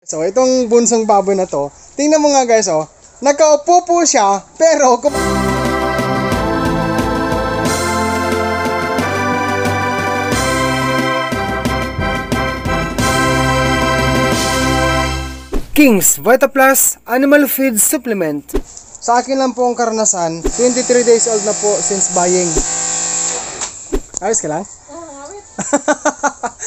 So, itong bunsong baboy na to, tingnan mo nga guys, oh. Nakaupo po siya, pero King's Vita Plus Animal Feed Supplement. Sa akin lang po ang karanasan, 23 days old na po since buying. Ayos ka lang?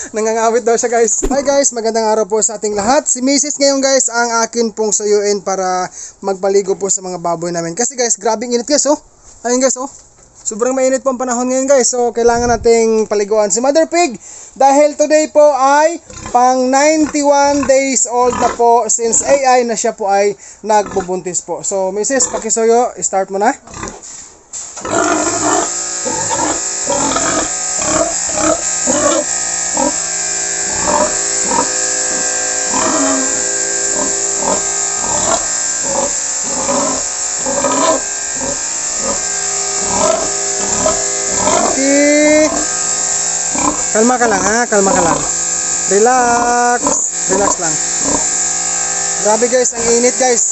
Nangangawit daw siya guys. Hi guys, magandang araw po sa ating lahat. Si Mrs. ngayon guys ang akin pong suyuin para magpaligo po sa mga baboy namin. Kasi guys, grabing init guys oh. Ayun guys oh. Sobrang mainit po ang panahon ngayon guys. So kailangan nating paliguan si Mother Pig. Dahil today po ay pang 91 days old na po since AI na siya po ay nagbubuntis po. So Mrs. pakisuyo, start mo na. Kalma ka lang ha, kalma ka lang. Relax, relax lang. Grabe guys, ang init guys.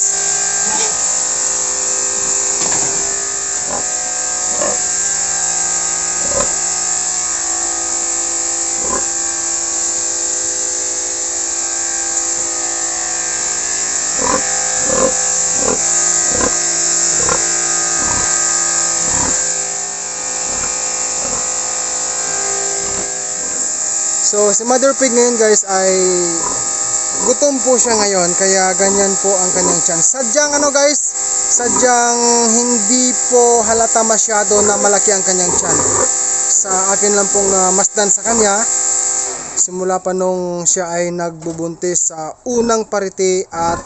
So, si Mother Pig ngayon guys ay gutom po siya ngayon, kaya ganyan po ang kanyang tiyan. Sadyang ano guys, sadyang hindi po halata masyado na malaki ang kanyang tiyan. Sa akin lang pong masdan sa kanya, simula pa nung siya ay nagbubuntis sa unang pariti at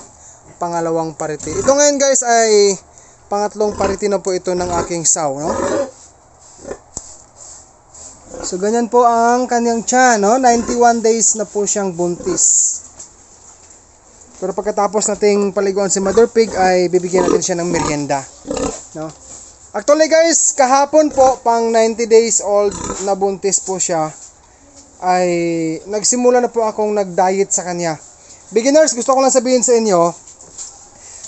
pangalawang pariti. Ito ngayon guys ay pangatlong pariti na po ito ng aking saw, no? So, ganyan po ang kanyang tiyan, no? 91 days na po siyang buntis. Pero pagkatapos nating paliguan si Mother Pig, ay bibigyan natin siya ng merienda, no? Actually guys, kahapon po, pang 90 days old na buntis po siya, ay nagsimula na po akong nag-diet sa kanya. Beginners, gusto ko lang sabihin sa inyo,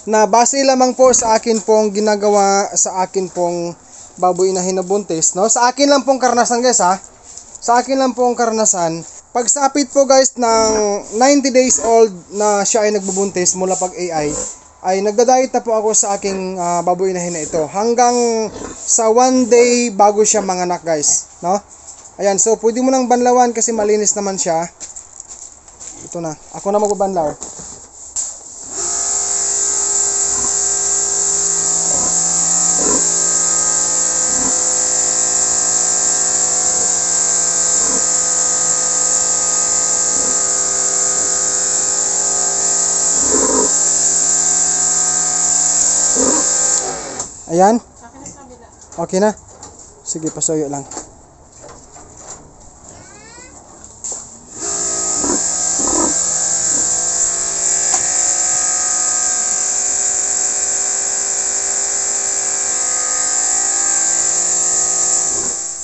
na base lamang po sa akin pong ginagawa sa akin pong baboy na hinabuntis, no? Sa akin lang pong karanasan guys ha. Sa akin lang pong karanasan, pagsapit po guys ng 90 days old na siya ay nagbubuntis mula pag AI, ay nagda-diet na po ako sa aking baboy na hina ito. Hanggang sa 1 day bago siya manganak guys, no? Ayan, so pwede mo nang banlawan kasi malinis naman siya. Ito na, ako na magbabanlaw. Ayan. Okay na. Sige, pasuyo lang.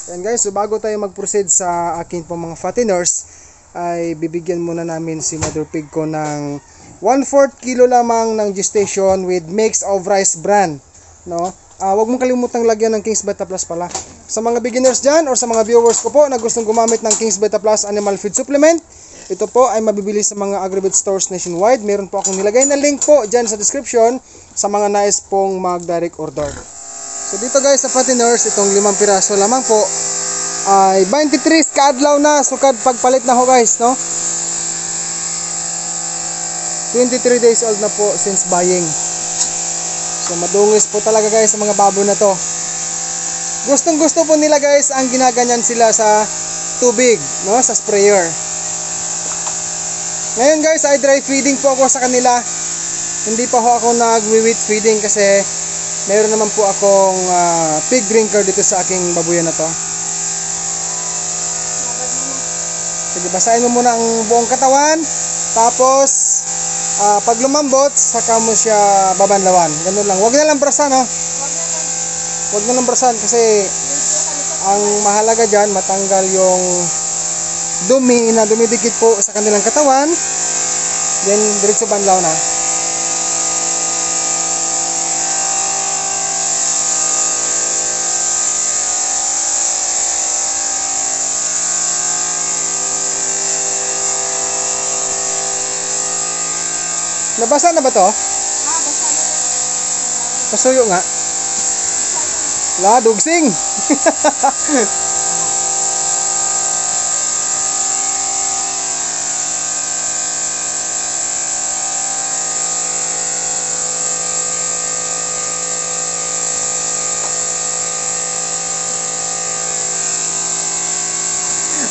Ayan guys, so bago tayo mag-proceed sa akin pong mga fatteners, ay bibigyan muna namin si Mother Pig ko ng 1/4 kilo lamang ng gestation with mix of rice bran, no? Huwag mong kalimutang lagyan ng King's Vita Plus pala. Sa mga beginners dyan or sa mga viewers ko po na gustong gumamit ng King's Vita Plus Animal Feed Supplement, ito po ay mabibili sa mga Agribit stores nationwide. Meron po akong nilagay na link po dyan sa description sa mga nais pong mag-direct order. So dito guys sa fatteners, itong 5 piraso lamang po ay 23 kaadlaw na sukad pagpalit na ho guys, no? 23 days old na po since buying. So madungis po talaga guys sa mga baboy na to. Gustong gusto po nila guys ang ginaganyan sila sa tubig, no? Sa sprayer. Ngayon guys ay dry feeding po ako sa kanila. Hindi pa ho ako nag-wheat feeding kasi meron naman po akong pig drinker dito sa aking babuyan na to. Sige, basahin mo muna ang buong katawan. Tapos pag lumambot, saka mo siya babanlawan. Ganun lang. Huwag na lang brasan, no? Huwag na lang brasan kasi ang mahalaga dyan, matanggal yung dumi na dumidikit po sa kanilang katawan. Then diretso banlaw na. Nabasa na ba to? Basa na yan. Pasuyo nga. La, dugsing.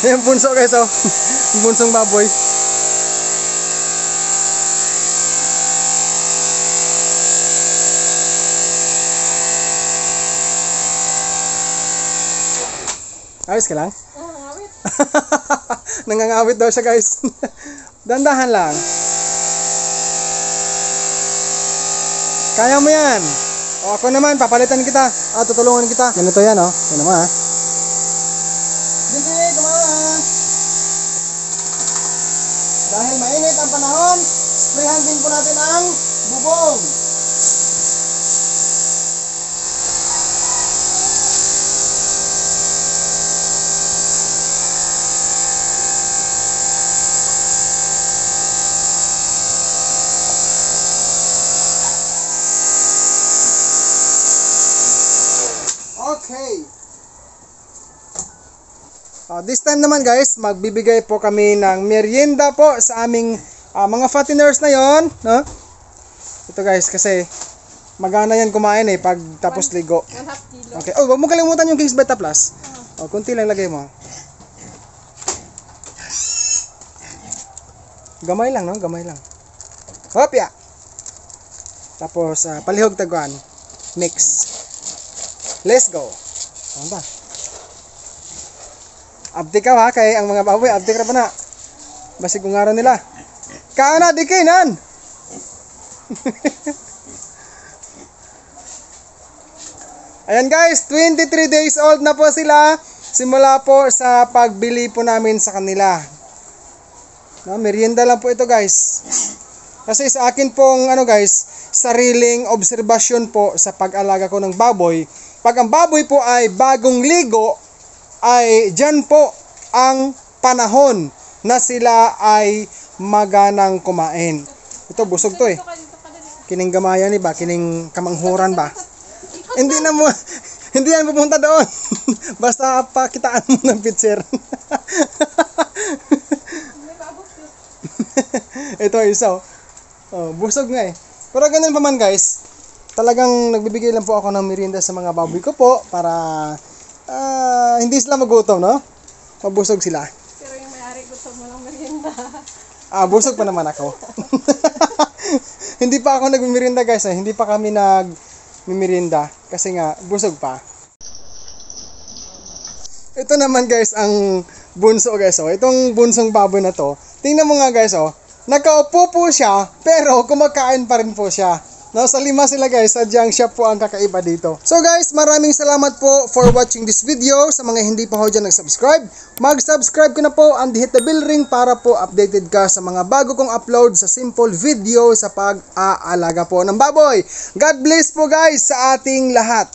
Yung bunso guys, oh. Bunsong baboy. Ayos ka lang? Ngawit. Nangangawit daw siya guys. Dandahan lang. Kaya mo yan. O ako naman, papalitan kita. Tutulungan kita. Ganito yan, oh. Yan naman, ha. Sige, kumawa. Dahil mainit ang panahon, sprayhan din po natin ang bubong. Okay. This time naman guys, magbibigay po kami ng merienda po sa aming mga fatteners na yon, no? Ito guys, kasi magana yan kumain pag tapos ligo. 1/2 kilo. Okay. Oh, wag mo kalimutan yung King's Beta Plus. Kunti lang lagay mo. Gamay lang, no? Gamay lang. Hopya. Tapos palihog taguan. Mix. Let's go. Ano ba? Abdi ka ha, kay ang mga baboy, abdi ka pa na. Basig kung araw nila. Kaana, di kainan! Ayan guys, 23 days old na po sila. Simula po sa pagbili po namin sa kanila. Merienda lang po ito guys. Kasi sa akin pong guys, sariling obserbasyon po sa pag-alaga ko ng baboy. Pag ang baboy po ay bagong ligo, ay dyan po ang panahon na sila ay maganang kumain. Ito, busog to Kining gamayan ba? Kining kamanghuran ba? Hindi na mo, hindi yan pupunta doon. Basta pakitaan mo ng picture. Ito, isa. Busog nga Pero ganun pa man guys. Talagang nagbibigay lang po ako ng merienda sa mga baboy ko po para hindi sila magutom, no? Mabusog sila. Pero yung may-ari gusto mo ng merienda. Busog pa naman ako. Hindi pa ako nagmimerienda guys, hindi pa kami nagmimerienda kasi nga busog pa. Ito naman guys ang bunso guys, itong bunsong baboy na to. Tingnan mo nga guys, nakaupo po siya pero kumakain pa rin po siya. Nasa 5 sila guys, sadyang siya po ang kakaiba dito. So guys, maraming salamat po for watching this video. Sa mga hindi pa ho dyan nag-subscribe, mag-subscribe ka na po and hit the bell ring para po updated ka sa mga bago kong upload sa simple video sa pag-aalaga po ng baboy. God bless po guys sa ating lahat.